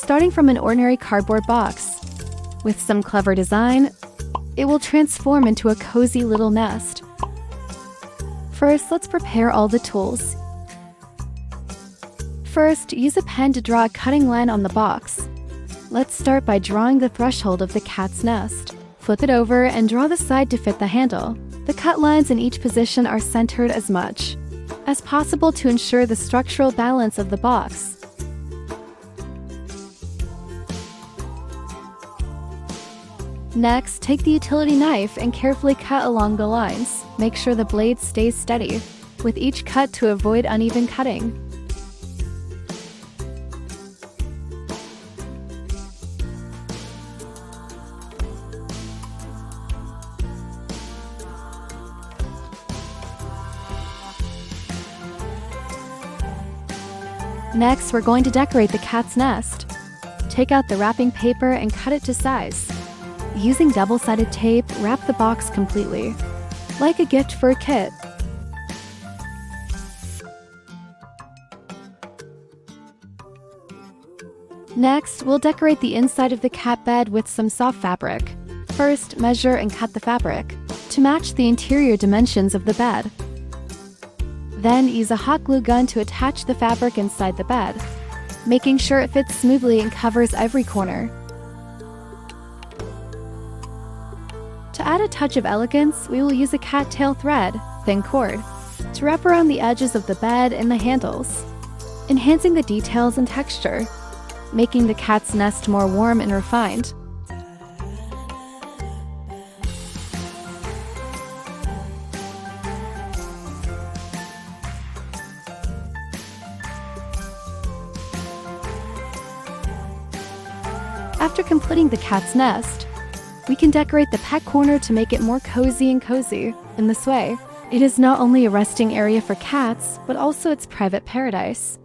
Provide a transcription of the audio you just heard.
Starting from an ordinary cardboard box, with some clever design, it will transform into a cozy little nest. First, let's prepare all the tools. First, use a pen to draw a cutting line on the box. Let's start by drawing the threshold of the cat's nest. Flip it over and draw the side to fit the handle. The cut lines in each position are centered as much as possible to ensure the structural balance of the box. Next, take the utility knife and carefully cut along the lines. Make sure the blade stays steady with each cut to avoid uneven cutting. Next, we're going to decorate the cat's nest. Take out the wrapping paper and cut it to size. Using double-sided tape, wrap the box completely, like a gift for a kid. Next, we'll decorate the inside of the cat bed with some soft fabric. First, measure and cut the fabric to match the interior dimensions of the bed. Then, use a hot glue gun to attach the fabric inside the bed, making sure it fits smoothly and covers every corner. To add a touch of elegance, we will use a cattail thread, thin cord, to wrap around the edges of the bed and the handles, enhancing the details and texture, making the cat's nest more warm and refined. After completing the cat's nest, we can decorate the pet corner to make it more cozy and cozy. In this way, it is not only a resting area for cats, but also its private paradise.